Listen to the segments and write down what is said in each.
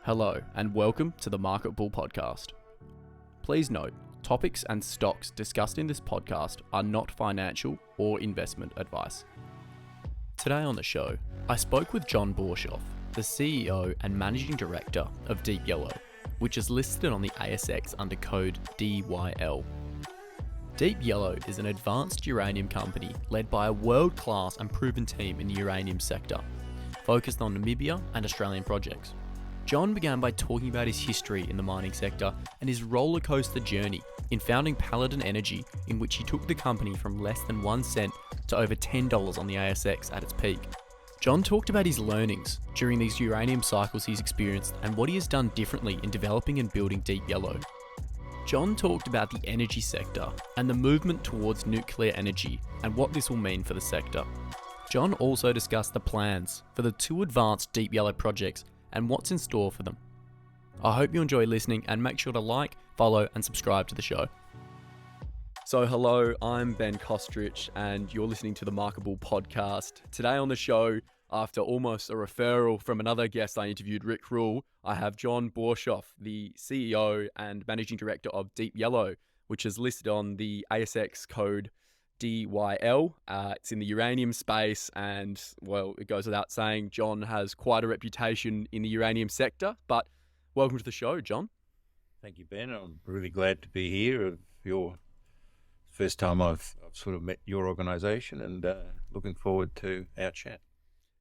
Hello, and welcome to the Market Bull Podcast. Please note, topics and stocks discussed in this podcast are not financial or investment advice. Today on the show, I spoke with John Borshoff, the CEO and Managing Director of DYLLF, which is listed on the ASX under code DYL. DYLLF is an advanced uranium company led by a world-class and proven team in the uranium sector, focused on Namibia and Australian projects. John began by talking about his history in the mining sector and his rollercoaster journey in founding Paladin Energy, in which he took the company from less than 1 cent to over $10 on the ASX at its peak. John talked about his learnings during these uranium cycles he's experienced and what he has done differently in developing and building DYLLF. John talked about the energy sector and the movement towards nuclear energy and what this will mean for the sector. John also discussed the plans for the 2 advanced DYLLF projects and what's in store for them. I hope you enjoy listening and make sure to like, follow and subscribe to the show. So hello, I'm Ben Kostrich and you're listening to the Market Bull Podcast. Today on the show, after almost a referral from another guest I interviewed, Rick Rule, I have John Borshoff, the CEO and Managing Director of DYLLF, which is listed on the ASX code DYL. It's in the uranium space and, well, it goes without saying, John has quite a reputation in the uranium sector. But welcome to the show, John. Thank you, Ben. I'm really glad to be here. Your first time I've sort of met your organisation and looking forward to our chat.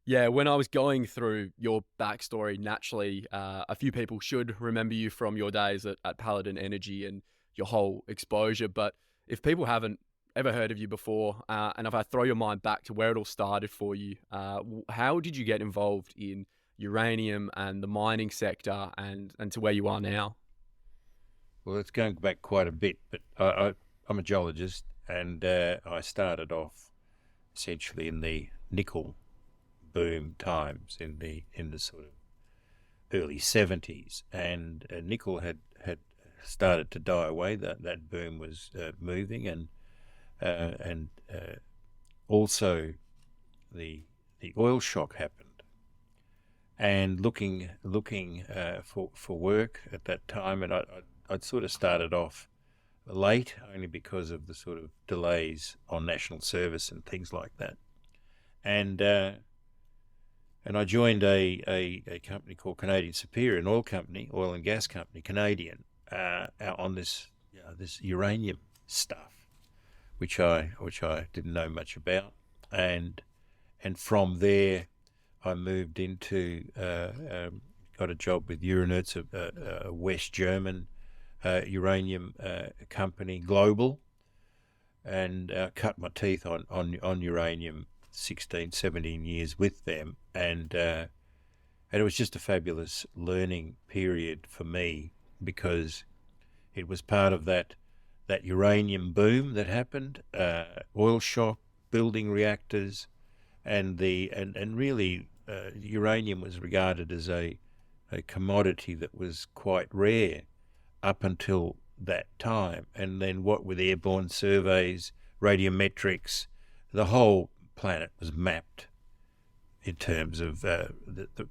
Yeah, when I was going through your backstory, naturally, a few people should remember you from your days at Paladin Energy and your whole exposure. But if people haven't ever heard of you before, and if I throw your mind back to where it all started for you, how did you get involved in uranium and the mining sector and to where you are now? Well, it's going back quite a bit, but I'm a geologist, and I started off essentially in the nickel boom times in the sort of early 70s, and nickel had started to die away. That boom was moving, and also the oil shock happened, and looking for work at that time, and I'd sort of started off late only because of the sort of delays on national service and things like that, and I joined a company called Canadian Superior, an oil and gas company, Canadian, on this uranium stuff, which I didn't know much about, and from there I moved into got a job with Uranium, a West German uranium company, global, and cut my teeth on uranium 16, 17 years with them, and it was just a fabulous learning period for me because it was part of that uranium boom that happened, oil shock, building reactors, and really uranium was regarded as a commodity that was quite rare up until that time. And then what with airborne surveys, radiometrics, the whole planet was mapped in terms of the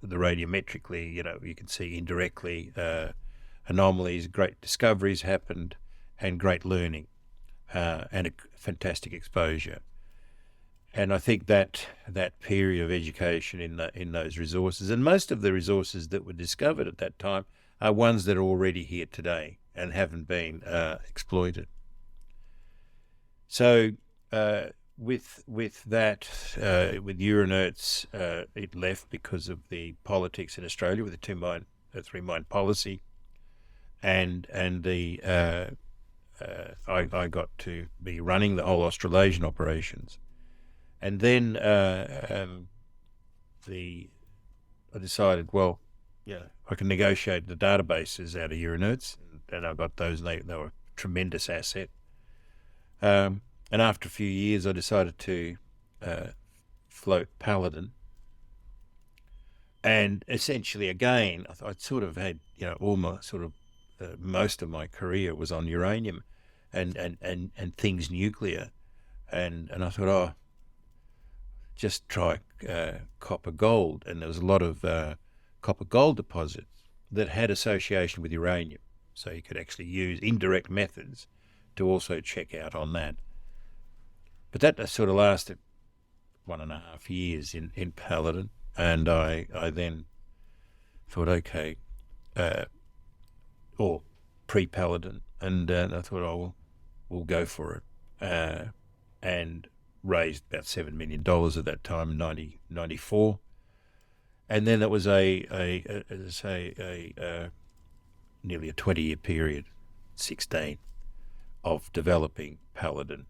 radiometrically, you can see indirectly anomalies, great discoveries happened, and great learning, and a fantastic exposure. And I think that period of education in those resources, and most of the resources that were discovered at that time are ones that are already here today and haven't been exploited. So with that, with Uranerts, it left because of the politics in Australia with the 3-mine policy, and the I got to be running the whole Australasian operations, and then I decided, well, I can negotiate the databases out of Uranerts, and I got those. They were a tremendous asset. And after a few years, I decided to float Paladin, and essentially, again, I sort of had all my sort of most of my career was on uranium and things nuclear, and I thought, just try copper gold, and there was a lot of copper gold deposits that had association with uranium. So you could actually use indirect methods to also check out on that. But that sort of lasted 1.5 years in Paladin, and I then thought, okay, or pre-Paladin, and I thought, oh, we'll go for it, and raised about $7 million at that time in 1994, and then it was as I say, nearly a 20-year period, 16, of developing Paladin.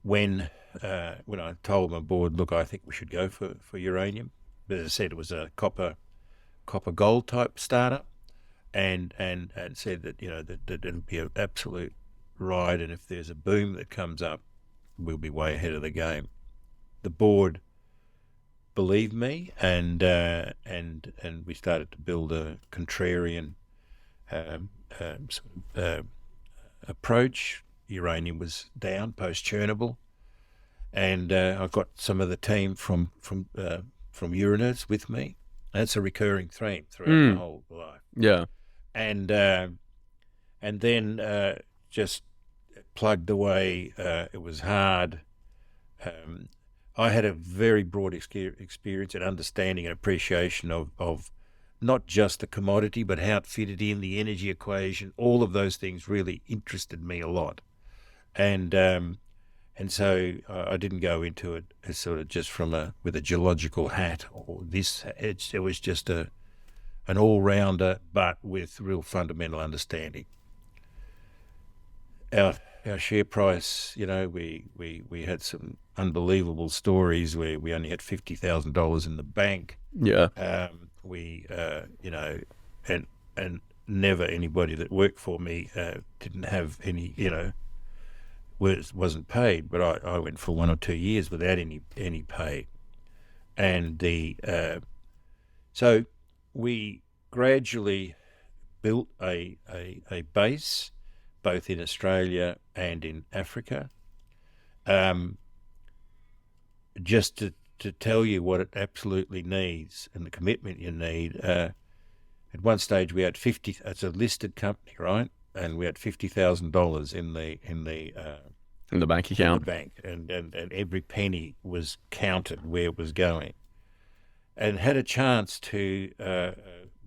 When I told my board, look, I think we should go for uranium, but as I said, it was a copper gold type startup, and said that that it'll be an absolute ride, and if there's a boom that comes up, we'll be way ahead of the game. The board believed me, and we started to build a contrarian approach. Uranium was down post Chernobyl, and I got some of the team from Uranus with me. That's a recurring theme throughout the whole life. Yeah, and then just plugged away. It was hard. I had a very broad experience and understanding and appreciation of not just the commodity, but how it fitted in the energy equation. All of those things really interested me a lot, and so I didn't go into it as sort of just with a geological hat or this. It was just an all-rounder, but with real fundamental understanding. Our share price, we had some unbelievable stories where we only had $50,000 in the bank. Yeah. And never anybody that worked for me didn't have any, wasn't paid. But I went for 1 or 2 years without any pay, and so we gradually built a base both in Australia and in Africa. Just to tell you what it absolutely needs and the commitment you need. At one stage we had it's a listed company, right? And we had $50,000 in the bank account. In the bank, and every penny was counted where it was going. And had a chance to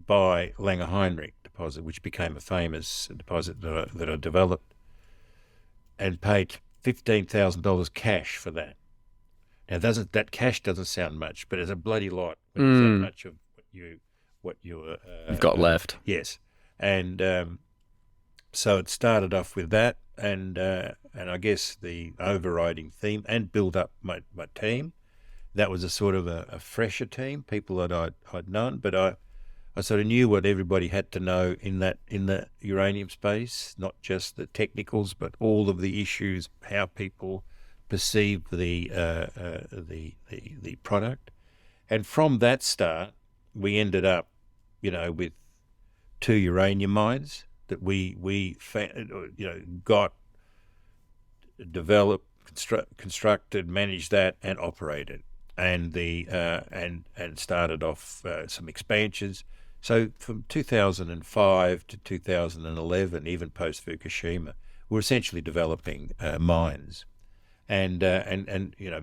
buy Langer Heinrich deposit, which became a famous deposit that I developed, and paid $15,000 cash for that. Now, that cash doesn't sound much, but it's a bloody lot. When it's that much of what you've got left. Yes, and so it started off with that, and I guess the overriding theme, and build up my team. That was a sort of a fresher team, people that I'd known, but I sort of knew what everybody had to know in the uranium space, not just the technicals, but all of the issues, how people perceive the product. And from that start, we ended up, with 2 uranium mines that we got, developed, constructed, managed that, and operated, and and started off some expansions. So from 2005 to 2011, even post Fukushima, we're essentially developing mines, and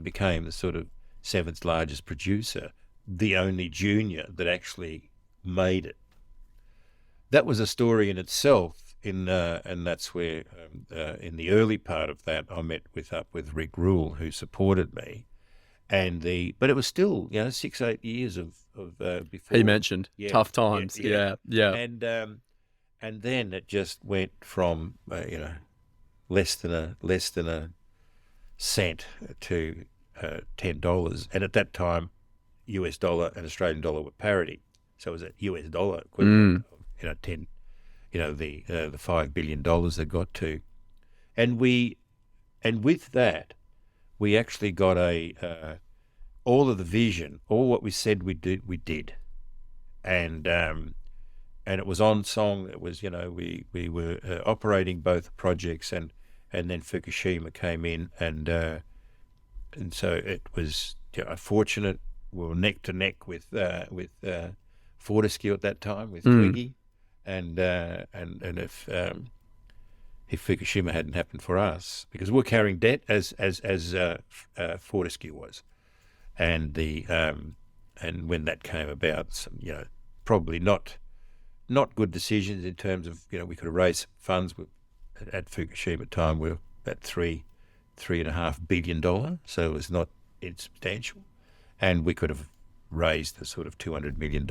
became the sort of 7th largest producer, the only junior that actually made it. That was a story in itself, and that's where in the early part of that I met up with Rick Rule, who supported me, but it was still 6-8 years of before he mentioned tough times. Yeah. And then it just went from less than a cent to $10, and at that time US dollar and Australian dollar were parity, so it was a US dollar equivalent of 10, the $5 billion they got to, and with that we actually got all of the vision, all what we said we did, and it was on song. It was we were operating both projects, and then Fukushima came in, and so it was fortunate. We were neck to neck with Fortescue at that time with Twiggy, and if Fukushima hadn't happened for us, because we're carrying debt as Fortescue was, and and when that came about, some, probably not good decisions in terms of we could have raised funds at Fukushima time. We were at $3.5 billion, so it was not insubstantial, and we could have raised the sort of $200 million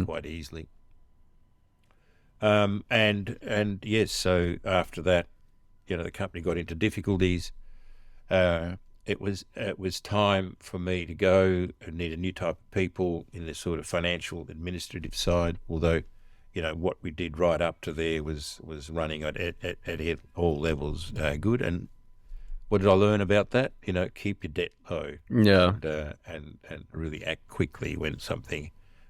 quite easily. And yes, so after that, the company got into difficulties. It was time for me to go and need a new type of people in the sort of financial administrative side. Although, what we did right up to there was running at all levels good. And what did I learn about that? Keep your debt low. Yeah. And really act quickly when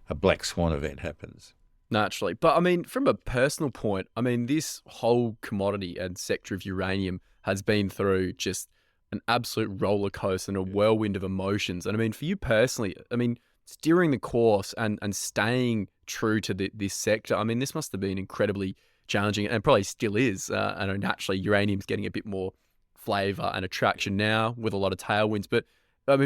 a black swan event happens. Naturally. But I mean, from a personal point, this whole commodity and sector of uranium has been through just an absolute roller coaster and a whirlwind of emotions. And for you personally, steering the course and staying true to this sector, this must have been incredibly challenging and probably still is. I know naturally uranium's getting a bit more flavor and attraction now with a lot of tailwinds, but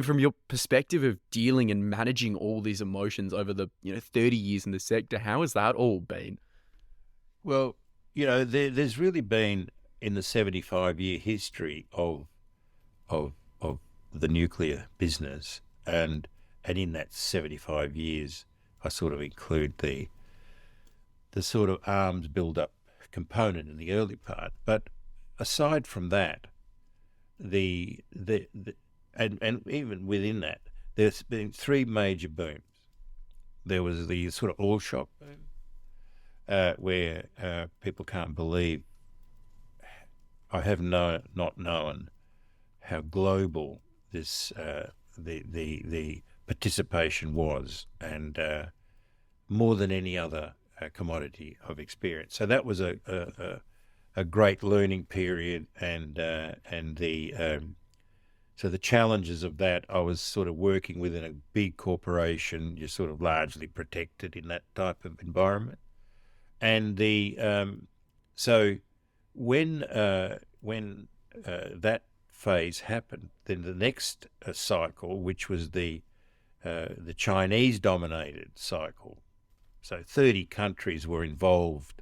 from your perspective of dealing and managing all these emotions over the 30 years in the sector, how has that all been? Well, there's really been in the 75-year history of the nuclear business, and in that 75 years, I sort of include the sort of arms build-up component in the early part. But aside from that, and even within that, there's been three major booms. There was the sort of oil shock boom, where people can't believe. I have not known how global this the participation was, and more than any other commodity I've experienced. So that was a great learning period, and so the challenges of that, I was sort of working within a big corporation. You're sort of largely protected in that type of environment, and so when that phase happened, then the next cycle, which was the Chinese-dominated cycle, so 30 countries were involved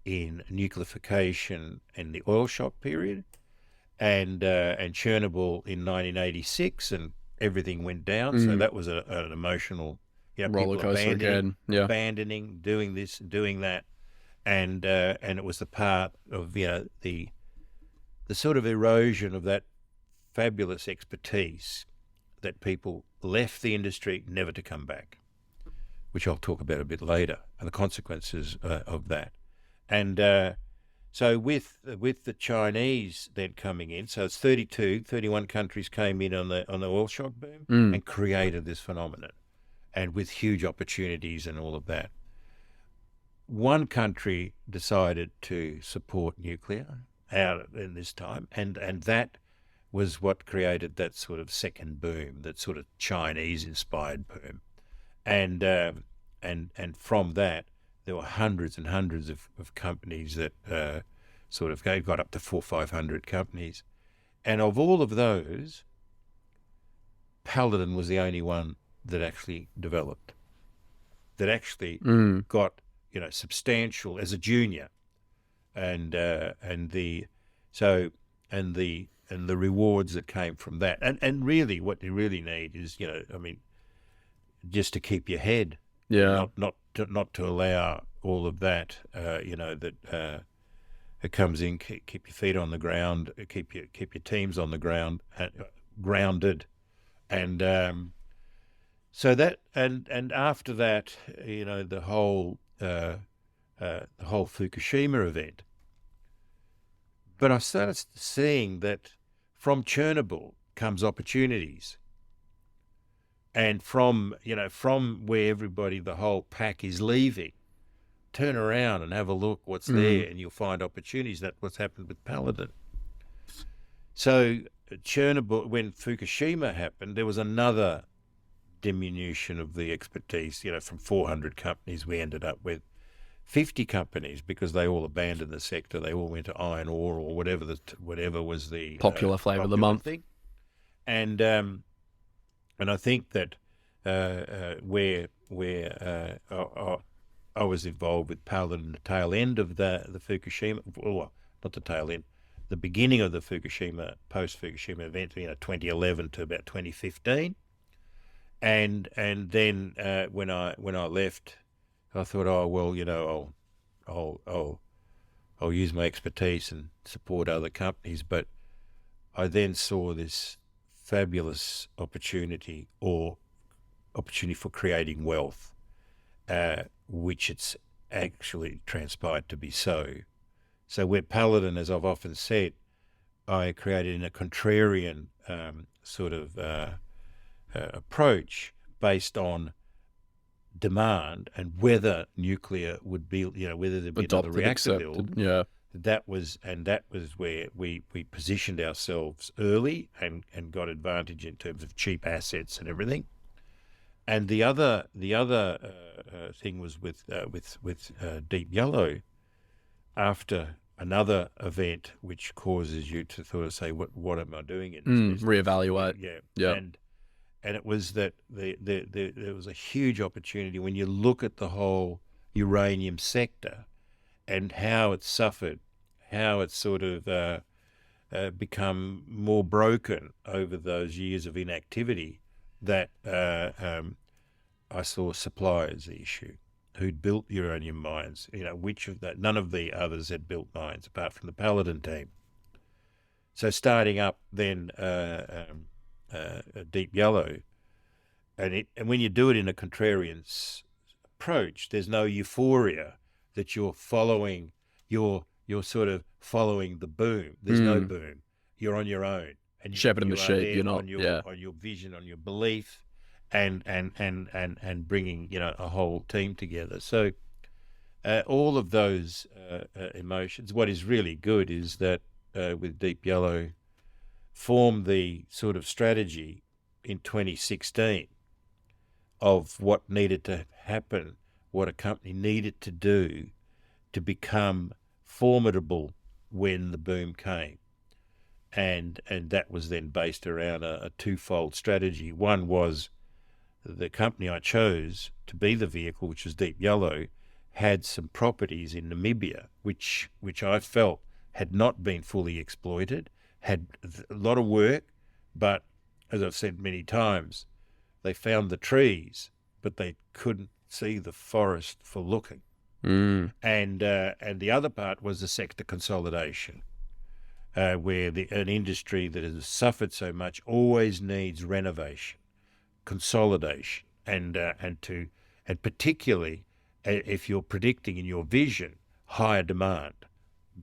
in nuclearification in the oil shock period, and Chernobyl in 1986, and everything went down. So that was an emotional roller coaster again. Yeah, abandoning, doing this, doing that, and it was the part of the sort of erosion of that fabulous expertise that people left the industry never to come back, which I'll talk about a bit later, and the consequences of that. And so with the Chinese then coming in, so it's 31 countries came in on the oil shock boom and created this phenomenon, and with huge opportunities and all of that. One country decided to support nuclear out in this time, and that was what created that sort of second boom, that sort of Chinese-inspired boom, and from that there were hundreds and hundreds of companies that sort of got up to 400 or 500 companies, and of all of those, Paladin was the only one that actually developed, that actually got substantial as a junior, and the rewards that came from that, and really what you really need is just to keep your head, not to allow all of that that it comes in. Keep your feet on the ground, keep your teams on the ground, grounded, and so that and after that, the whole Fukushima event. But I started seeing that from Chernobyl comes opportunities, and from where everybody, the whole pack, is leaving, turn around and have a look what's there, and you'll find opportunities. That's what's happened with Paladin. So Chernobyl, when Fukushima happened, there was another diminution of the expertise. From 400 companies, we ended up with 50 companies because they all abandoned the sector. They all went to iron ore or whatever was the Popular flavour of the month thing. And I think that where I was involved with Paladin in the tail end of the Fukushima, well, not the tail end, the beginning of the Fukushima, post-Fukushima event, 2011 to about 2015. And then when I left, I thought, oh well, I'll use my expertise and support other companies. But I then saw this fabulous opportunity for creating wealth, which it's actually transpired to be so. So where Paladin, as I've often said, I created in a contrarian approach based on demand and whether nuclear would be, whether there'd be another reactor build. Yeah. That was where we positioned ourselves early and got advantage in terms of cheap assets and everything. And the other thing was with Deep Yellow, after another event which causes you to sort of say, what am I doing in this business? Reevaluate. Yeah. And it was that there was a huge opportunity when you look at the whole uranium sector and how it's suffered, how it's sort of become more broken over those years of inactivity, that I saw supply as the issue. Who'd built uranium mines? Which of that? None of the others had built mines apart from the Paladin team. So starting up then Deep Yellow, and when you do it in a contrarian approach, there's no euphoria that you're following. You're sort of following the boom. There's no boom. You're on your own, and shepherding the sheep. You're not on your vision, on your belief, and bringing a whole team together. So all of those emotions. What is really good is that with Deep Yellow, formed the sort of strategy in 2016 of what needed to happen, what a company needed to do to become formidable when the boom came. And that was then based around a twofold strategy. One was the company I chose to be the vehicle, which was Deep Yellow, had some properties in Namibia, which I felt had not been fully exploited, had a lot of work, but as I've said many times, they found the trees, but they couldn't see the forest for looking. And the other part was the sector consolidation, where an industry that has suffered so much always needs renovation, consolidation, and particularly if you're predicting in your vision higher demand,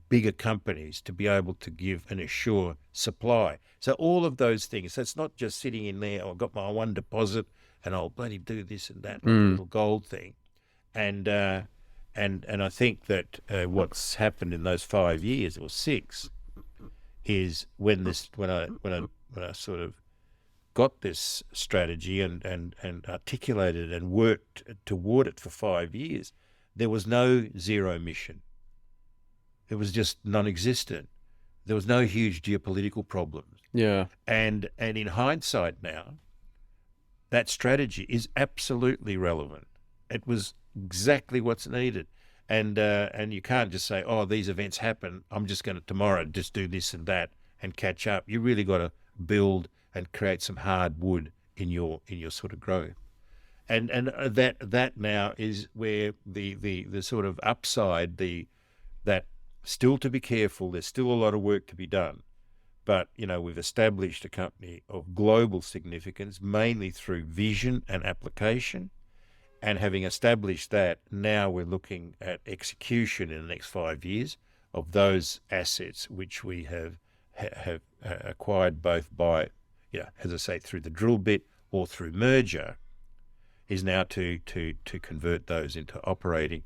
bigger companies to be able to give and assure supply. So all of those things. So it's not just sitting in there, I've got my one deposit and I'll bloody do this and that little gold thing. And I think that what's happened in those 5 years or 6 is when I sort of got this strategy and articulated and worked toward it for 5 years, there was no zero mission. It was just non-existent. There was no huge geopolitical problems. Yeah. And in hindsight now, that strategy is absolutely relevant. It was exactly what's needed. And you can't just say, oh, these events happen, I'm just going to tomorrow just do this and that and catch up. You really got to build and create some hard wood in your sort of growth. And that now is where the sort of upside, that still to be careful, there's still a lot of work to be done. But, we've established a company of global significance, mainly through vision and application. And having established that, now we're looking at execution in the next 5 years of those assets which we have acquired both by, as I say, through the drill bit or through merger, is now to convert those into operating.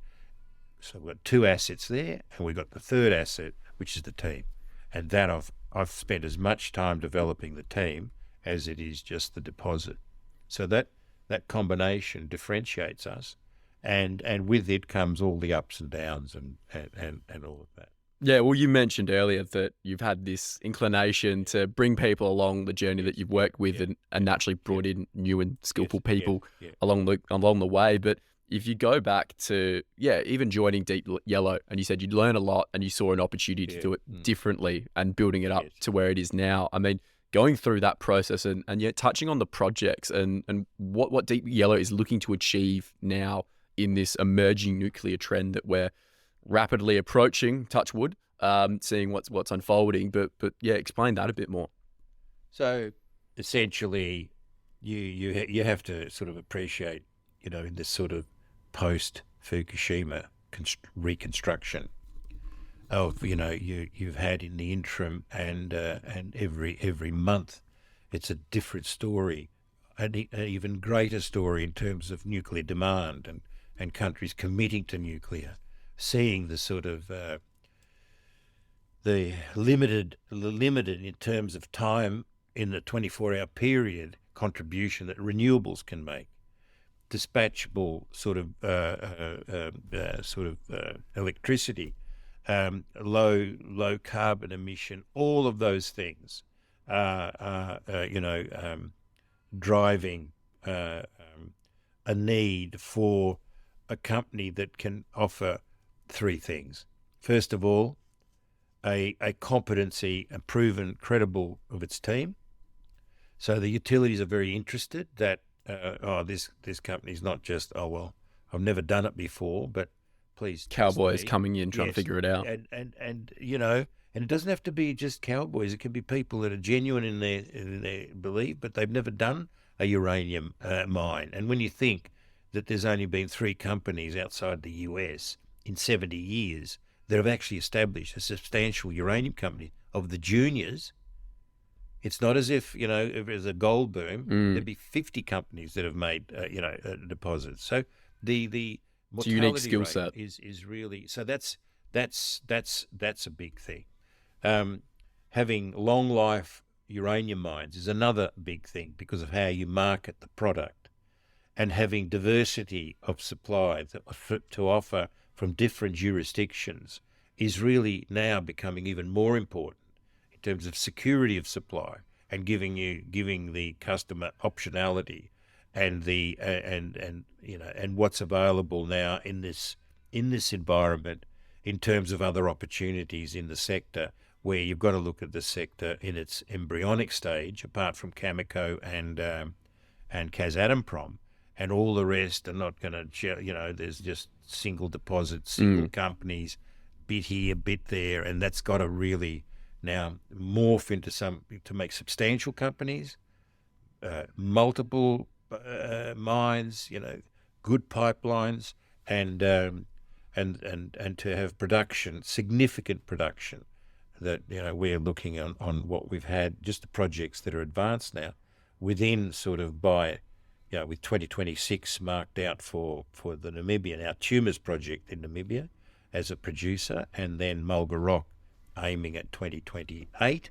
So we've got 2 assets there, and we've got the third asset, which is the team. And that I've spent as much time developing the team as it is just the deposit. So that that combination differentiates us, and with it comes all the ups and downs and all of that. Yeah, well, you mentioned earlier that you've had this inclination to bring people along the journey that you've worked with, and naturally brought in new and skillful people along the way. But if you go back to even joining Deep Yellow, and you said you'd learn a lot and you saw an opportunity to do it differently and building it up to where it is now. I mean, going through that process and yet touching on the projects and what Deep Yellow is looking to achieve now in this emerging nuclear trend that we're rapidly approaching, touch wood, seeing what's unfolding, but explain that a bit more. So essentially, you have to sort of appreciate, in this sort of post Fukushima reconstruction of you've had in the interim, and every month it's a different story, an even greater story in terms of nuclear demand and countries committing to nuclear, seeing the sort of the limited in terms of time in the 24-hour period contribution that renewables can make, dispatchable sort of electricity, low carbon emission, all of those things driving a need for a company that can offer three things. First of all, a competency, a proven, credible of its team. So the utilities are very interested that this company's not just, I've never done it before, but please, cowboys coming in trying to figure it out. And it doesn't have to be just cowboys. It can be people that are genuine in their belief, but they've never done a uranium mine. And when you think that there's only been 3 companies outside the US in 70 years that have actually established a substantial uranium company of the juniors, it's not as if, if there's a gold boom, there'd be 50 companies that have made, deposits. So the mortality unique skill rate set is really, so that's a big thing. Having long life uranium mines is another big thing because of how you market the product, and having diversity of supply to offer from different jurisdictions is really now becoming even more important in terms of security of supply and giving the customer optionality and and what's available now in this environment in terms of other opportunities in the sector, where you've got to look at the sector in its embryonic stage, apart from Cameco and Kazatomprom, and all the rest are not going to, there's just single deposits, single companies, bit here, bit there, and that's got to really now morph into to make substantial companies, multiple mines, good pipelines, and to have production, significant production that, we're looking on what we've had, just the projects that are advanced now within sort of by, with 2026 marked out for the Namibian, our Tumors project in Namibia as a producer, and then Mulga Rock aiming at 2028.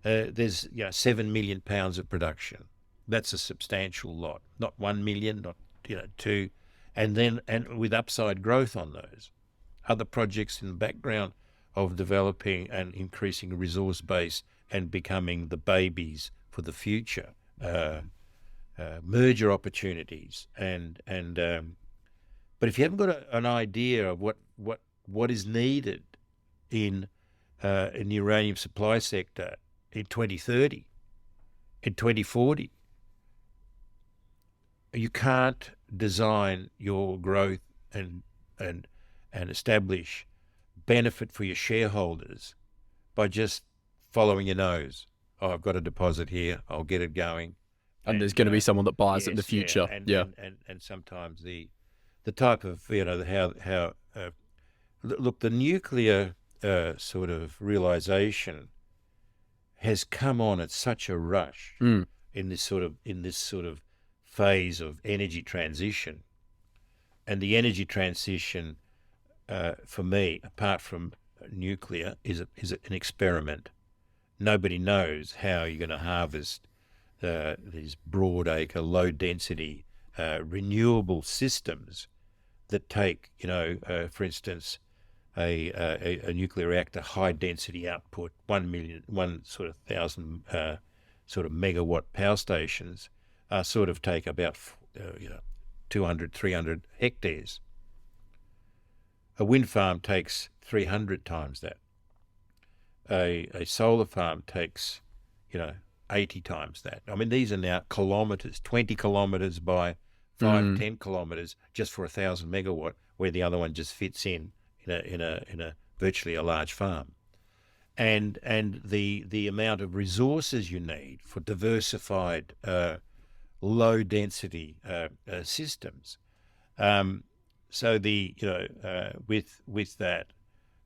There's 7 million pounds of production. That's a substantial lot, not 1 million, not 2, and with upside growth on those. Other projects in the background of developing and increasing a resource base and becoming the babies for the future. Merger opportunities but if you haven't got an idea of what is needed in the uranium supply sector in 2030, in 2040, you can't design your growth and establish benefit for your shareholders by just following your nose. I've got a deposit here, I'll get it going. And there's going to be someone that buys it in the future. And sometimes the type of, how look, the nuclear sort of realization has come on at such a rush in this sort of phase of energy transition. And the energy transition, for me, apart from nuclear, is an experiment. Nobody knows how you're going to harvest these broad acre, low density renewable systems that take, for instance, a nuclear reactor high density output, 1,000,000 sort of megawatt power stations, sort of take about 200, 300 hectares. A wind farm takes 300 times that. A solar farm takes, 80 times that. I mean, these are now kilometres, 20 kilometres by 5, 10 kilometres just for 1,000 megawatt, where the other one just fits in a virtually a large farm. And the amount of resources you need for diversified, low density systems. So with that,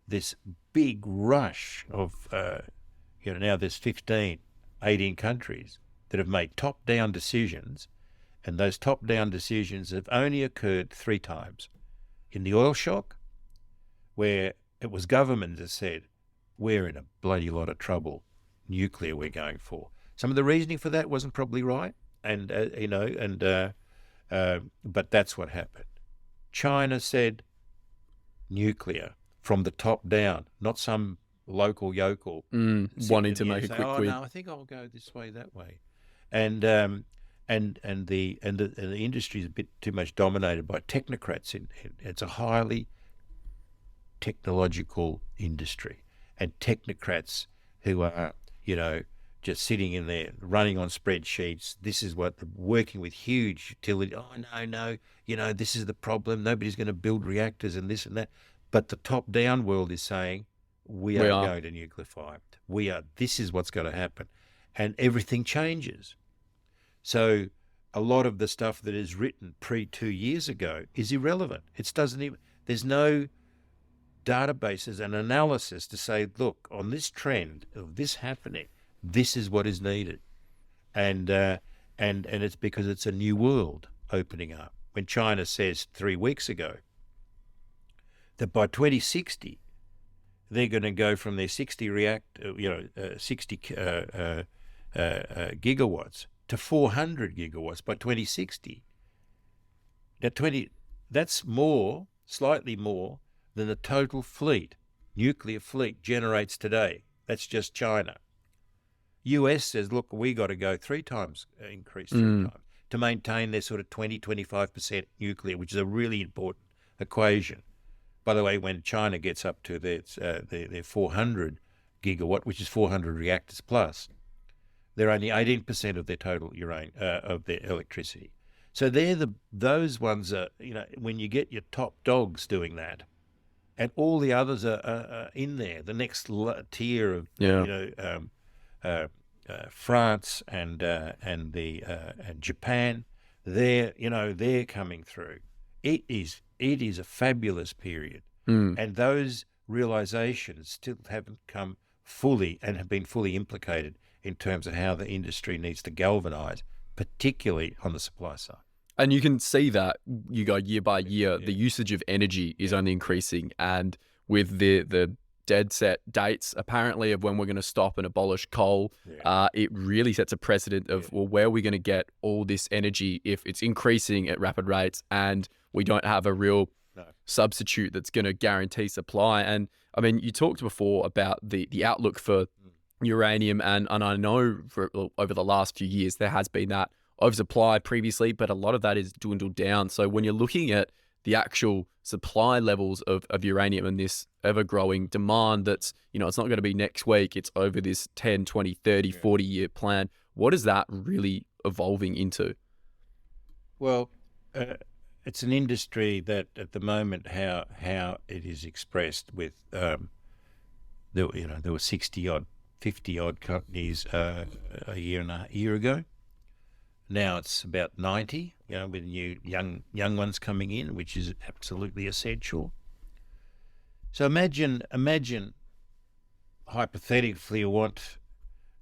this big rush of now there's 15, 18 countries that have made top-down decisions, and those top-down decisions have only occurred 3 times. In the oil shock, where it was government that said, we're in a bloody lot of trouble, nuclear we're going for. Some of the reasoning for that wasn't probably right, but that's what happened. China said nuclear from the top down, not some local yokel wanting to make a quick quid. No, I think I'll go this way, that way, and the industry is a bit too much dominated by technocrats. It's a highly technological industry, and technocrats who are just sitting in there running on spreadsheets. This is what working with huge utility. Oh no, this is the problem. Nobody's going to build reactors and this and that. But the top-down world is saying we are going to nucleify. This is what's going to happen, and everything changes. So a lot of the stuff that is written pre-2 years ago is irrelevant. There's no databases and analysis to say, look, on this trend of this happening, this is what is needed, and it's because it's a new world opening up. When China says 3 weeks ago that by 2060 they're going to go from their 60 gigawatts to 400 gigawatts by 2060. Now, that's slightly more than the total nuclear fleet generates today. That's just China. US says, look, we got to go 3 times increase 3 times to maintain their sort of 20-25% nuclear, which is a really important equation. By the way, when China gets up to their 400 gigawatt, which is 400 reactors plus, they're only 18% of their total of their electricity. So those ones are, when you get your top dogs doing that, and all the others are in there, the next tier of France and Japan, they're coming through. It is a fabulous period, and those realizations still haven't come fully and have been fully implicated in terms of how the industry needs to galvanize, particularly on the supply side. And you can see that you go year by year, the usage of energy is only increasing, and with the dead set dates apparently of when we're going to stop and abolish coal, it really sets a precedent of where are we going to get all this energy if it's increasing at rapid rates and we don't have a real substitute that's going to guarantee supply. And I mean, you talked before about the outlook for uranium, and I know over the last few years there has been that oversupply previously, but a lot of that is dwindled down. So when you're looking at the actual supply levels of uranium and this ever-growing demand that's, it's not going to be next week, it's over this 10, 20, 30, 40-year plan, what is that really evolving into? Well, it's an industry that at the moment, how it is expressed with, there were 60-odd, 50-odd companies a year ago. Now it's about 90, with new young ones coming in, which is absolutely essential. So imagine hypothetically you want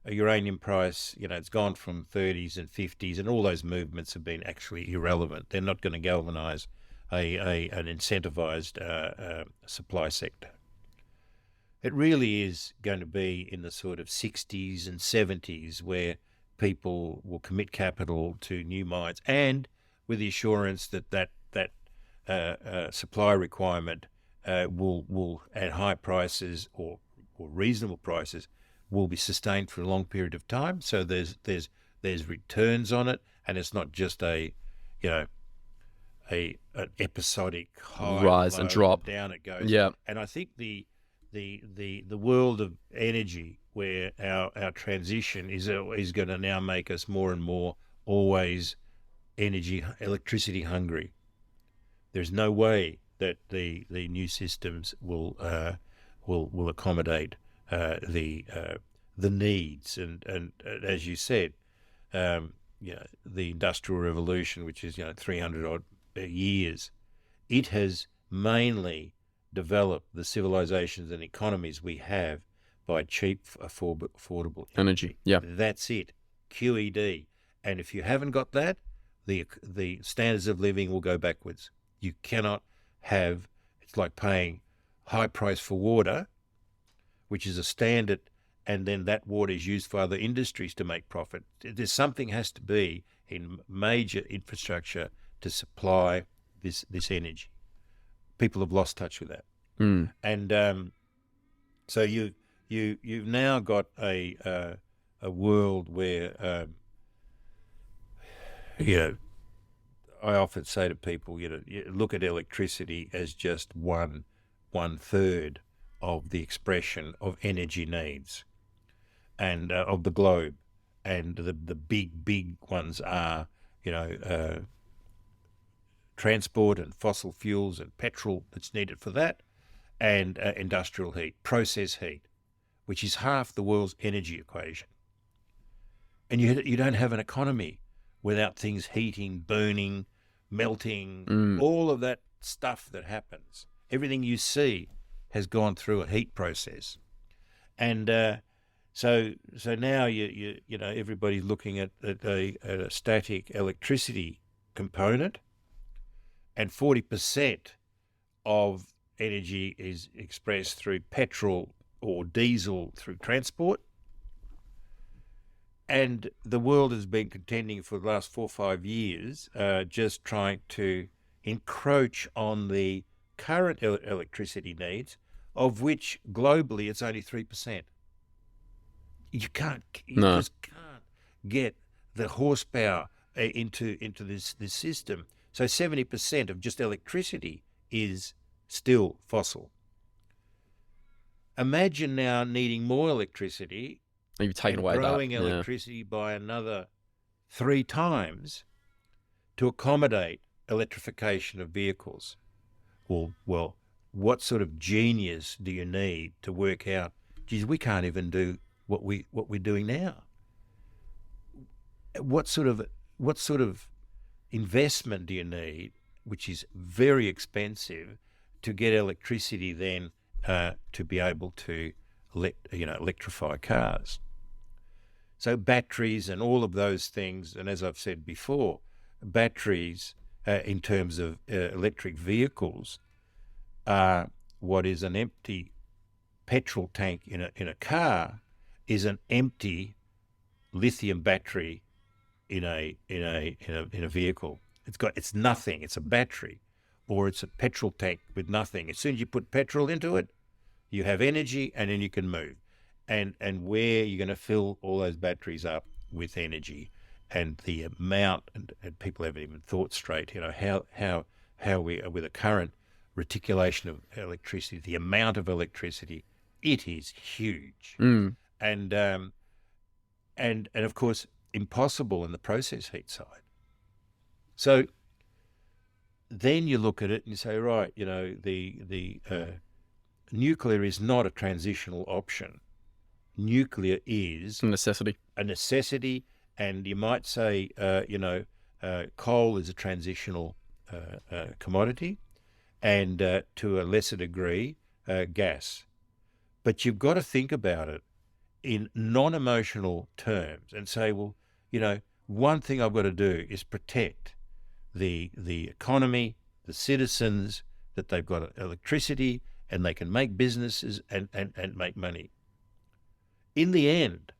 a uranium price, it's gone from 30s and 50s, and all those movements have been actually irrelevant. They're not going to galvanize an incentivized supply sector. It really is going to be in the sort of 60s and 70s where people will commit capital to new mines, and with the assurance that supply requirement will at high prices or reasonable prices will be sustained for a long period of time. So there's returns on it, and it's not just an episodic high rise and drop, down it goes. Yeah. And I think the world of energy, where our transition is going to now make us more and more always electricity hungry. There's no way that the new systems will accommodate the needs, and as you said, the Industrial Revolution, which is 300 odd years, it has mainly developed the civilizations and economies we have by cheap, affordable energy. Yeah, that's it. QED. And if you haven't got that, the standards of living will go backwards. You cannot have. It's like paying high price for water, which is a standard, and then that water is used for other industries to make profit. There's something has to be in major infrastructure to supply this energy. People have lost touch with that, and so you've now got a world where I often say to people, you look at electricity as just one third of the expression of energy needs and of the globe, and the big ones are transport and fossil fuels and petrol that's needed for that, and industrial heat, process heat, which is half the world's energy equation. And you don't have an economy without things heating, burning, melting, all of that stuff that happens. Everything you see has gone through a heat process, and so now everybody's looking at a static electricity component, and 40% of energy is expressed through petrol or diesel through transport. And the world has been contending for the last 4 or 5 years, just trying to encroach on the current electricity needs, of which globally it's only 3%. You just can't get the horsepower into this system. So 70% of just electricity is still fossil. Imagine now needing more electricity. You've taken away growing electricity by another 3 times to accommodate electrification of vehicles. Well, what sort of genius do you need to work out, geez, we can't even do what we're doing now? What sort of investment do you need, which is very expensive, to get electricity then to be able to electrify cars? So batteries and all of those things, and as I've said before, batteries in terms of electric vehicles are what is an empty petrol tank in a car is an empty lithium battery in a vehicle. It's nothing. It's a battery, or it's a petrol tank with nothing. As soon as you put petrol into it, you have energy, and then you can move. And where you're going to fill all those batteries up with energy, and the amount, and people haven't even thought straight, how we, with the current reticulation of electricity, the amount of electricity, it is huge. And of course, impossible in the process heat side. So then you look at it and you say, right, the nuclear is not a transitional option. Nuclear is a necessity, and you might say, coal is a transitional commodity, and to a lesser degree, gas. But you've got to think about it in non-emotional terms and say, well, one thing I've got to do is protect the economy, the citizens, that they've got electricity and they can make businesses and make money. In the end,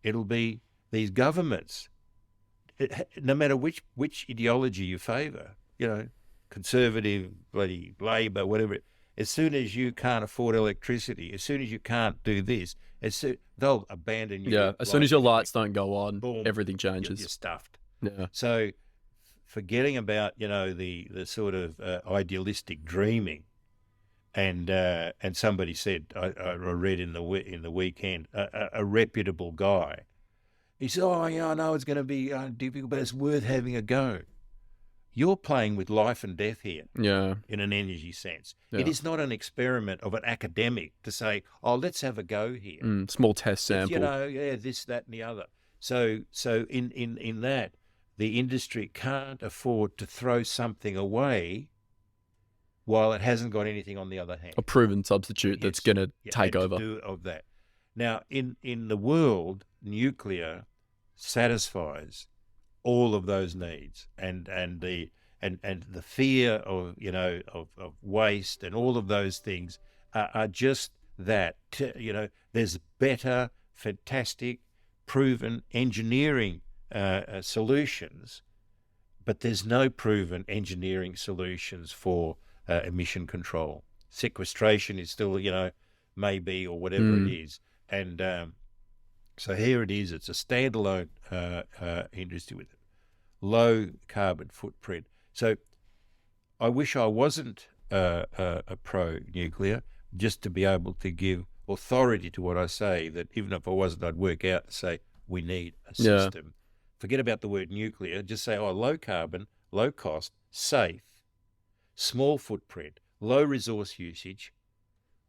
it'll be these governments no matter which ideology you favour, conservative, bloody Labor, whatever. As soon as you can't afford electricity, as soon as you can't do this, they'll abandon you. Yeah, as soon as your lights don't go on, boom, everything changes. You're stuffed. Yeah. So forgetting about the sort of idealistic dreaming, and somebody said, I read in the weekend, a reputable guy, he said, "Oh yeah, I know it's going to be difficult, but it's worth having a go." You're playing with life and death here, in an energy sense. Yeah. It is not an experiment of an academic to say, "Oh, let's have a go here." Small test sample. This, that, and the other. So in that, the industry can't afford to throw something away while it hasn't got anything on the other hand. A proven substitute that's going to take over. Of that. Now, in the world, nuclear satisfies all of those needs, and the fear of of waste and all of those things are just that. There's better, fantastic, proven engineering solutions, but there's no proven engineering solutions for emission control. Sequestration is still maybe, or whatever it is, and so here it is. It's a standalone industry with low carbon footprint. So I wish I wasn't a pro-nuclear, just to be able to give authority to what I say, that even if I wasn't, I'd work out and say, we need a system. Forget about the word nuclear. Just say, low carbon, low cost, safe, small footprint, low resource usage.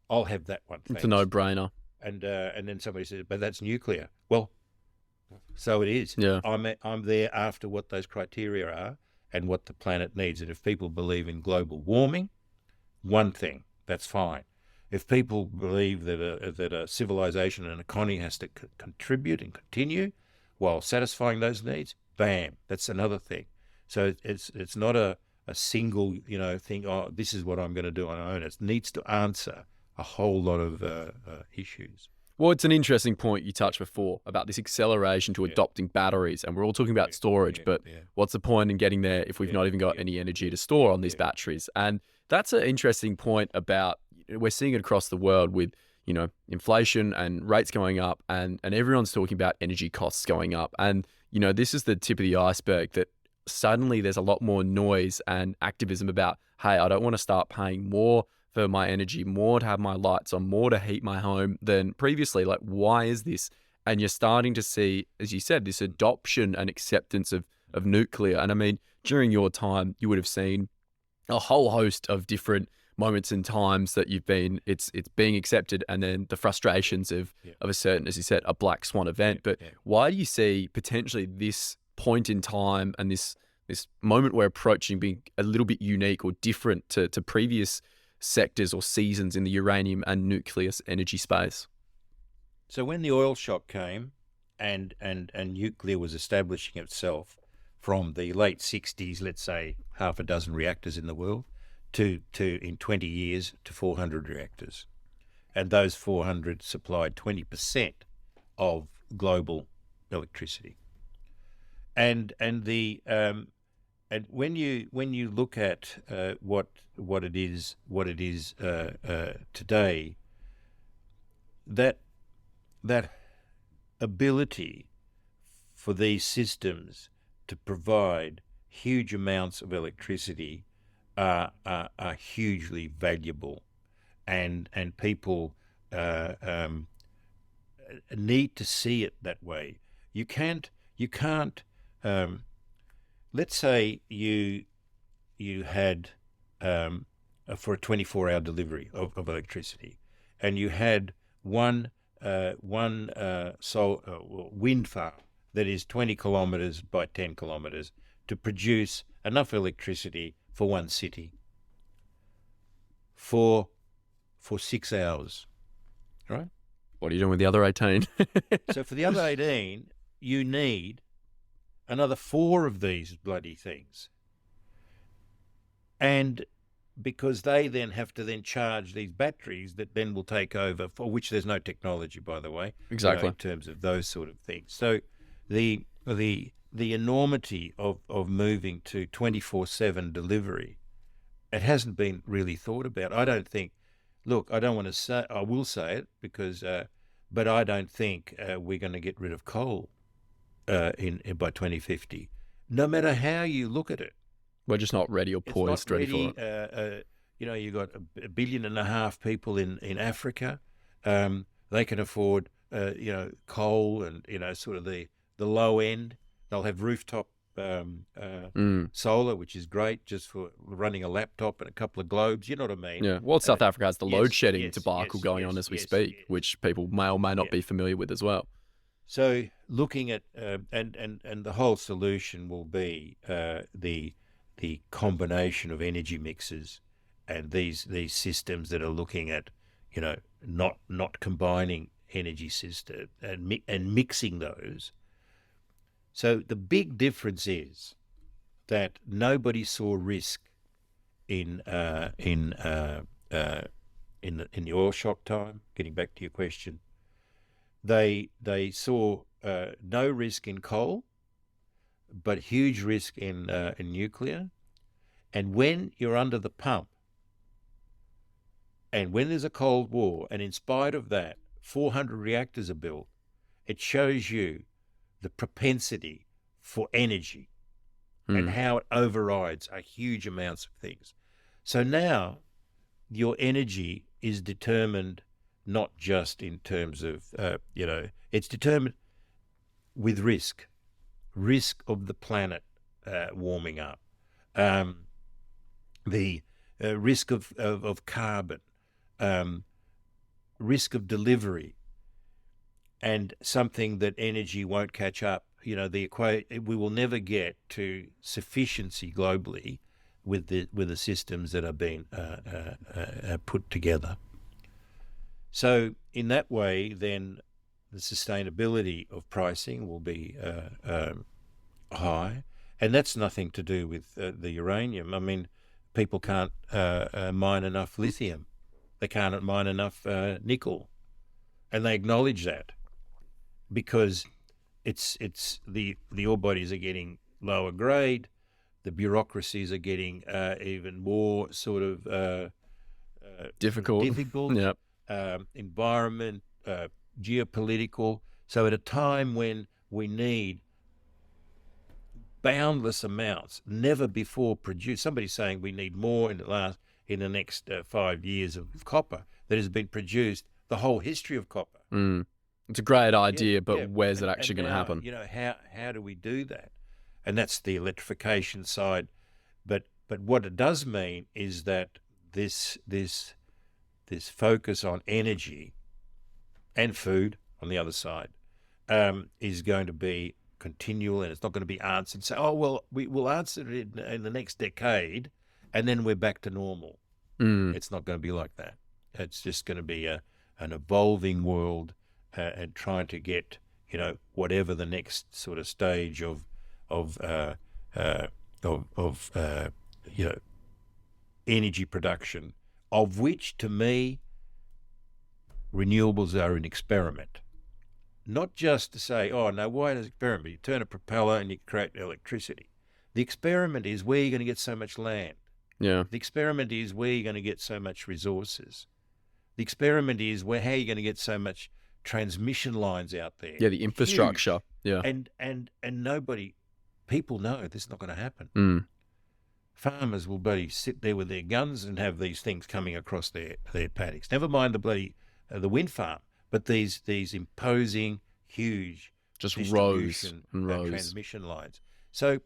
I'll have that one. Thanks. It's a no-brainer. And then somebody says, but that's nuclear. Well, so it is. Yeah. I'm there after what those criteria are and what the planet needs. And if people believe in global warming, one thing, that's fine. If people believe that a civilization and economy has to contribute and continue while satisfying those needs, bam, that's another thing. So it's not a single thing. Oh, this is what I'm going to do on my own. It needs to answer a whole lot of issues. Well, it's an interesting point you touched before about this acceleration to adopting batteries, and we're all talking about storage, but what's the point in getting there if we've not even got any energy to store on these batteries? And that's an interesting point about, we're seeing it across the world with, inflation and rates going up, and everyone's talking about energy costs going up. And, this is the tip of the iceberg, that suddenly there's a lot more noise and activism about, hey, I don't want to start paying more for my energy, more to have my lights on, more to heat my home than previously. Like, why is this? And you're starting to see, as you said, this adoption and acceptance of nuclear. And I mean, during your time, you would have seen a whole host of different moments and times that it's being accepted, and then the frustrations of a certain, as you said, a black swan event. But why do you see potentially this point in time and this moment we're approaching being a little bit unique or different to previous sectors or seasons in the uranium and nuclear energy space? So when the oil shock came and nuclear was establishing itself from the late 60s, let's say half a dozen reactors in the world, to in 20 years to 400 reactors. And those 400 supplied 20% of global electricity. And when you look at what it is today, that ability for these systems to provide huge amounts of electricity are hugely valuable, and people need to see it that way. You can't. Let's say you had for a 24-hour delivery of electricity, and you had one wind farm that is 20 kilometres by 10 kilometres to produce enough electricity for one city for 6 hours, right? What are you doing with the other 18? So for the other 18, you need another 4 of these bloody things. And because they then have to charge these batteries that then will take over, for which there's no technology, by the way. Exactly. In terms of those sort of things. So the the enormity of moving to 24/7 delivery, it hasn't been really thought about. I don't think. Look, I don't want to say. I will say it because, but I don't think we're going to get rid of coal in by 2050. No matter how you look at it, We're just not ready or it's poised not ready for ready. it. You've got a billion and a half people in Africa. They can afford, coal and sort of the low end. They'll have rooftop solar, which is great just for running a laptop and a couple of globes. You know what I mean? Yeah. Well, South Africa has the load shedding yes, debacle going on as we yes, speak, yes. which people may or may not Yeah. be familiar with as well. So looking at and the whole solution will be the combination of energy mixes and these systems that are looking at not combining energy system and mixing those. So the big difference is that nobody saw risk in the oil shock time. Getting back to your question, they saw no risk in coal, but huge risk in nuclear. And when you're under the pump, and when there's a Cold War, and in spite of that, 400 reactors are built, it shows you the propensity for energy and how it overrides a huge amounts of things. So now your energy is determined not just in terms of, it's determined with risk of the planet warming up, the risk of carbon, risk of delivery, and something that energy won't catch up. We will never get to sufficiency globally with the systems that are being put together. So in that way, then the sustainability of pricing will be high, and that's nothing to do with the uranium. I mean, people can't mine enough lithium, they can't mine enough nickel, and they acknowledge that because it's the ore bodies are getting lower grade, the bureaucracies are getting even more sort of difficult. Yep. Environment, geopolitical. So at a time when we need boundless amounts, never before produced. Somebody's saying we need more in the next 5 years of copper that has been produced. The whole history of copper. It's a great idea, but where's it actually going to happen? How do we do that? And that's the electrification side. But what it does mean is that this focus on energy and food on the other side is going to be continual, and it's not going to be answered. So, we will answer it in the next decade, and then we're back to normal. It's not going to be like that. It's just going to be an evolving world, and trying to get whatever the next sort of stage of energy production, of which to me renewables are an experiment. Not just to say, oh no, why does experiment? You turn a propeller and you create electricity. The experiment is where you're going to get so much land. Yeah. The experiment is where you're going to get so much resources. The experiment is how you're going to get so much transmission lines out there. Yeah, the infrastructure. Huge. Yeah. And people know this is not going to happen. Farmers will sit there with their guns and have these things coming across their paddocks. Never mind the wind farm, but these imposing, huge just rows and rows transmission lines. So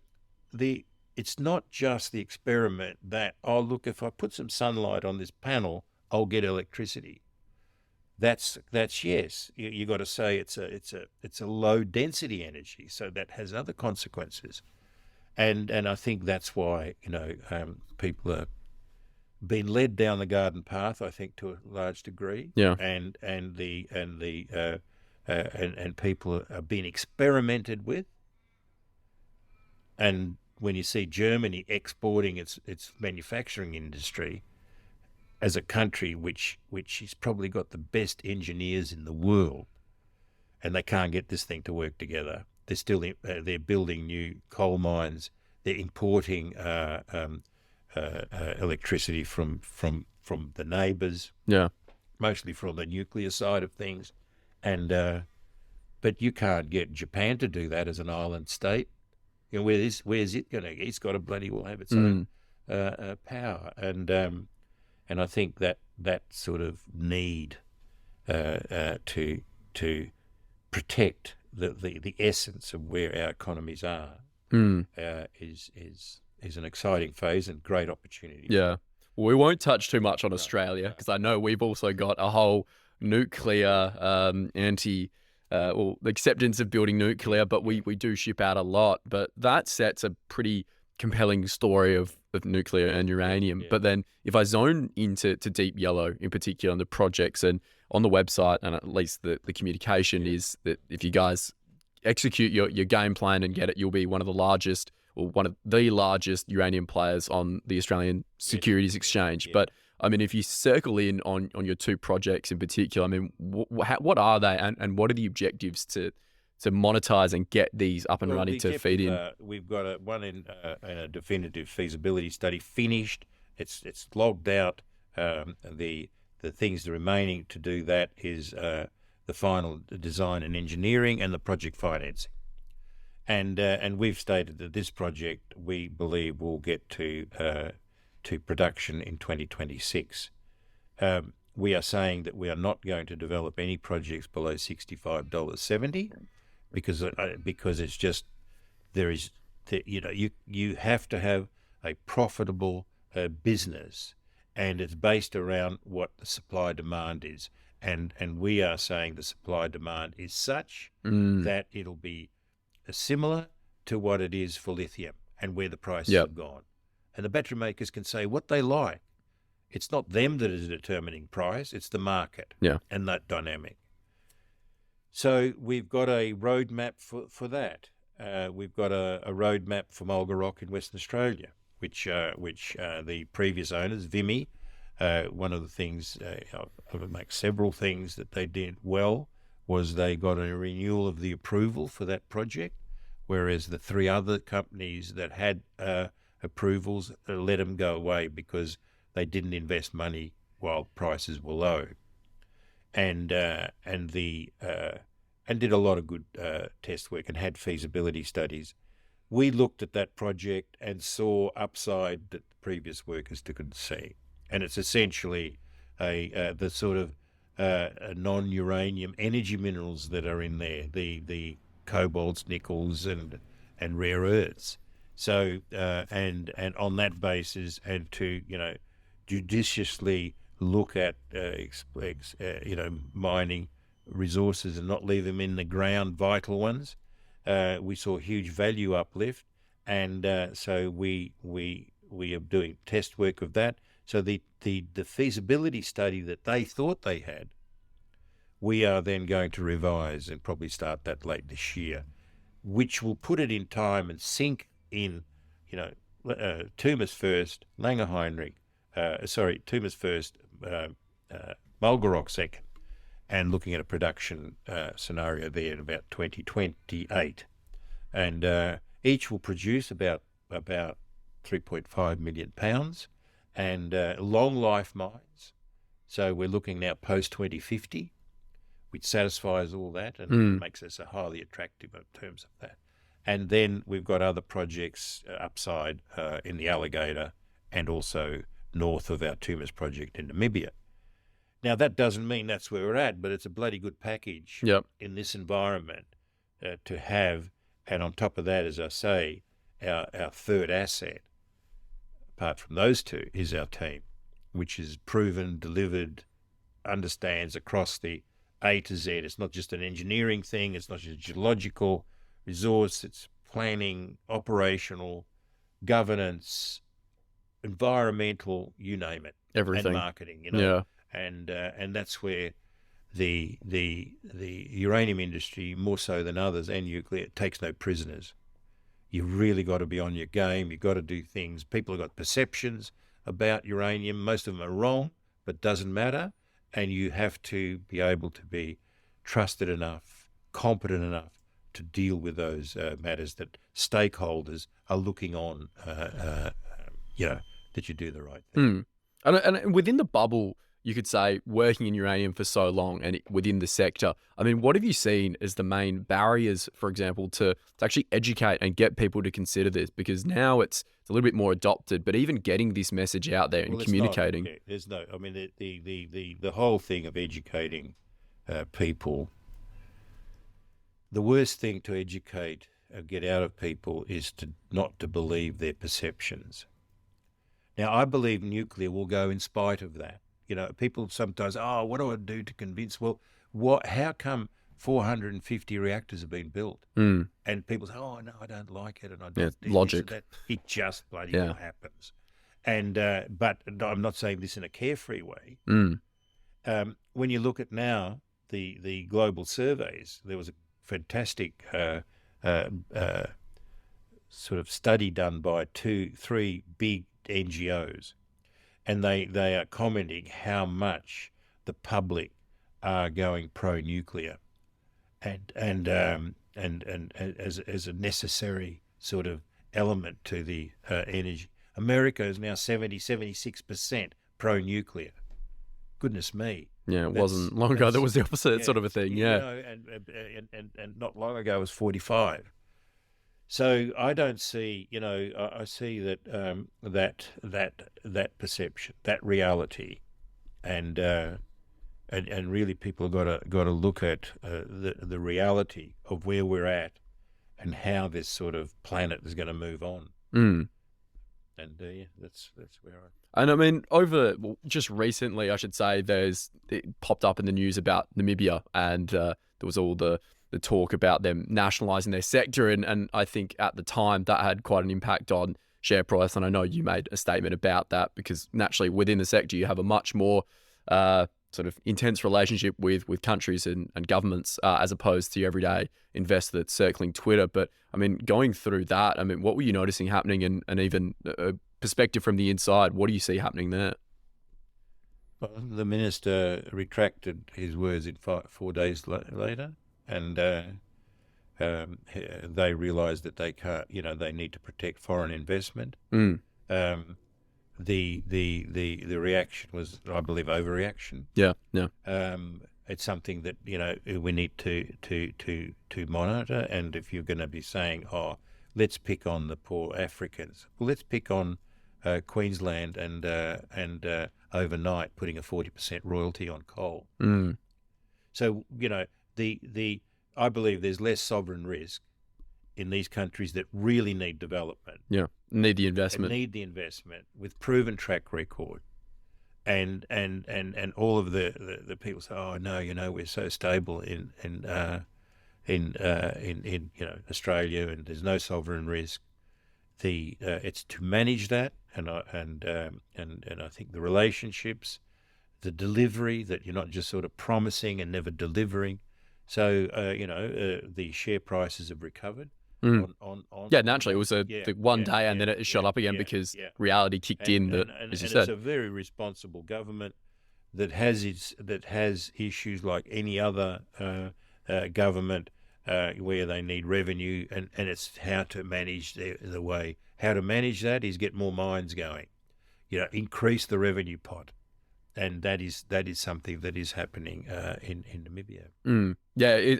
it's not just the experiment that, oh look, if I put some sunlight on this panel, I'll get electricity. That's yes. You got to say it's a low density energy, so that has other consequences, and I think that's why people are being led down the garden path. I think to a large degree, yeah, and people are being experimented with, and when you see Germany exporting its manufacturing industry, as a country which has probably got the best engineers in the world, and they can't get this thing to work together. they're building new coal mines. They're importing electricity from the neighbours, mostly from the nuclear side of things, and but you can't get Japan to do that as an island state. You know, where's it going to? It's got to bloody well have its own power, and I think that sort of need to protect the essence of where our economies are is an exciting phase and great opportunity. Yeah. Well, we won't touch too much on Australia because I know we've also got a whole nuclear acceptance of building nuclear, but we do ship out a lot. But that sets a pretty compelling story of nuclear and uranium. Yeah. But then if I zone into Deep Yellow in particular and the projects, and on the website, and at least the communication is that if you guys execute your game plan and get it, you'll be one of the largest uranium players on the Australian Securities Exchange. Yeah. But I mean, if you circle in on your two projects in particular, I mean, what are they, and what are the objectives to monetize and get these up and running to feed in? We've got one in a definitive feasibility study finished. It's logged out. The things remaining to do that is the final design and engineering and the project financing. And we've stated that this project we believe will get to production in 2026. We are saying that we are not going to develop any projects below $65.70 because it's just you have to have a profitable business, and it's based around what the supply demand is, and we are saying the supply demand is such that it'll be similar to what it is for lithium and where the prices have gone. And the battery makers can say what they like. It's not them that is determining price, it's the market and that dynamic. So we've got a roadmap for that. We've got a roadmap for Mulga Rock in Western Australia, which the previous owners, Vimy, one of the things, several things that they did well was they got a renewal of the approval for that project, whereas the three other companies that had approvals let them go away because they didn't invest money while prices were low, and did a lot of good test work and had feasibility studies. We looked at that project and saw upside that the previous workers couldn't see, and it's essentially the sort of non-uranium energy minerals that are in there, the cobalts, nickels, and rare earths. So and on that basis, and to judiciously look at mining resources and not leave them in the ground, vital ones, we saw huge value uplift, and so we are doing test work of that. So the feasibility study that they thought they had, we are then going to revise and probably start that late this year, which will put it in time and sink in, Tumas first, Langer Heinrich, Tumas first, Mulga Rock second, and looking at a production scenario there in about 2028. And each will produce about 3.5 million pounds, and long life mines. So we're looking now post 2050, which satisfies all that and makes us a highly attractive in terms of that. And then we've got other projects upside in the Alligator and also north of our Tumas project in Namibia. Now, that doesn't mean that's where we're at, but it's a bloody good package in this environment to have. And on top of that, as I say, our third asset, apart from those two, is our team, which is proven, delivered, understands across the A to Z. It's not just an engineering thing. It's not just geological resource. It's planning, operational, governance, environmental, you name it. Everything. And marketing, And that's where the uranium industry, more so than others, and nuclear, takes no prisoners. You really got to be on your game. You've got to do things. People have got perceptions about uranium. Most of them are wrong, but doesn't matter. And you have to be able to be trusted enough, competent enough deal with those matters, that stakeholders are looking on, that you do the right thing. And within the bubble, you could say, working in uranium for so long and within the sector, I mean, what have you seen as the main barriers, for example, to actually educate and get people to consider this? Because now it's a little bit more adopted, but even getting this message out there and communicating. There's no, I mean, the whole thing of educating people, the worst thing to educate and get out of people is not to believe their perceptions. Now, I believe nuclear will go in spite of that. People sometimes, what do I do to convince? Well, how come 450 reactors have been built? And people say, no, I don't like it, and I don't do logic. This or that. It just bloody well happens. And but I'm not saying this in a carefree way. When you look at now the global surveys, there was a fantastic sort of study done by 2-3 big NGOs, and they are commenting how much the public are going pro-nuclear, and as a necessary sort of element to the energy. America is now 76% pro-nuclear. Goodness me. Yeah, it wasn't long ago. That was the opposite sort of a thing. Yeah, and not long ago it was 45. So I don't see, I see that that perception, that reality, and really people have got to look at the reality of where we're at and how this sort of planet is going to move on. And that's where And I mean, just recently, I should say, it popped up in the news about Namibia, and there was all the talk about them nationalising their sector, and I think at the time that had quite an impact on share price, and I know you made a statement about that, because naturally within the sector you have a much more sort of intense relationship with countries and governments as opposed to your everyday investor that's circling Twitter. But I mean, going through that, I mean, what were you noticing happening, and even a perspective from the inside, what do you see happening there? Well, the minister retracted his words in 4 days later, and they realised that they can't. They need to protect foreign investment. The reaction was, I believe, overreaction. Yeah. It's something that we need to monitor. And if you're going to be saying, let's pick on the poor Africans, well, let's pick on Queensland and overnight putting a 40% royalty on coal. So I believe there's less sovereign risk in these countries that really need development. Yeah, need the investment with proven track record, and all of the people say, no, we're so stable in Australia, and there's no sovereign risk. It's to manage that, and I think the relationships, the delivery, that you're not just sort of promising and never delivering. So the share prices have recovered. Naturally, it was the one day, and then it shot up again because reality kicked in. As you said, it's a very responsible government that has issues like any other government where they need revenue, and it's how to manage the way. How to manage that is get more mines going, increase the revenue pot. And that is something that is happening in Namibia.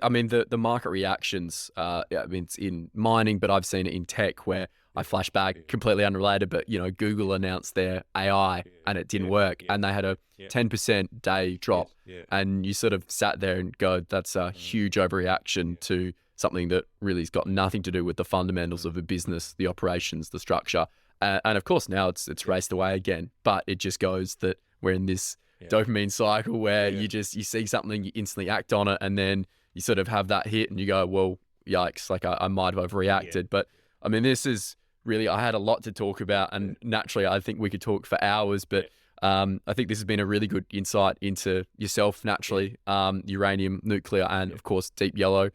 I mean, the market reactions, I mean, it's in mining, but I've seen it in tech where I flash back, completely unrelated, but, Google announced their AI and it didn't work. And they had a 10% day drop. And you sort of sat there and go, that's a huge overreaction to something that really has got nothing to do with the fundamentals of a business, the operations, the structure. And of course, now it's raced away again. But it just goes that we're in this dopamine cycle where you see something, you instantly act on it, and then you sort of have that hit and you go, well, yikes, like I might have overreacted. But I mean, this is really, I had a lot to talk about, and naturally I think we could talk for hours, but I think this has been a really good insight into yourself, naturally, uranium, nuclear, and of course, Deep Yellow.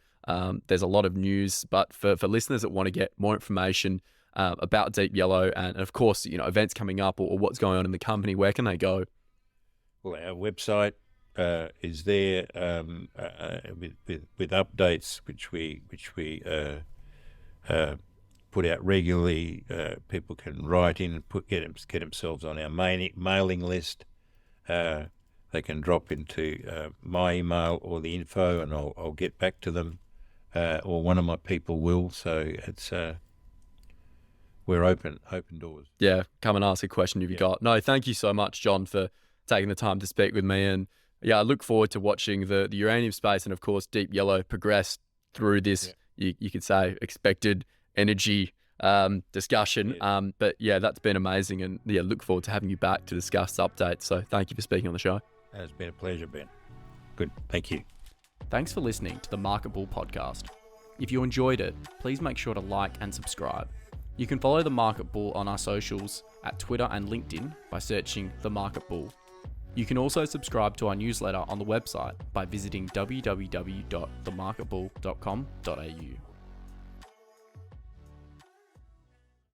There's a lot of news, but for listeners that want to get more information about Deep Yellow and of course, events coming up or what's going on in the company, where can they go? Well, our website, is there with updates which we put out regularly. People can write in and get themselves on our mailing list. They can drop into my email or the info, and I'll get back to them, or one of my people will. So it's we're open doors. Yeah, come and ask a question if you got. No, thank you so much, John, for taking the time to speak with me. And yeah, I look forward to watching the uranium space and, of course, Deep Yellow progress through this, you could say, expected energy discussion. But yeah, that's been amazing. And yeah, look forward to having you back to discuss updates. So thank you for speaking on the show. It's been a pleasure, Ben. Good. Thank you. Thanks for listening to the Market Bull podcast. If you enjoyed it, please make sure to like and subscribe. You can follow the Market Bull on our socials at Twitter and LinkedIn by searching The Market Bull. You can also subscribe to our newsletter on the website by visiting www.themarketbull.com.au.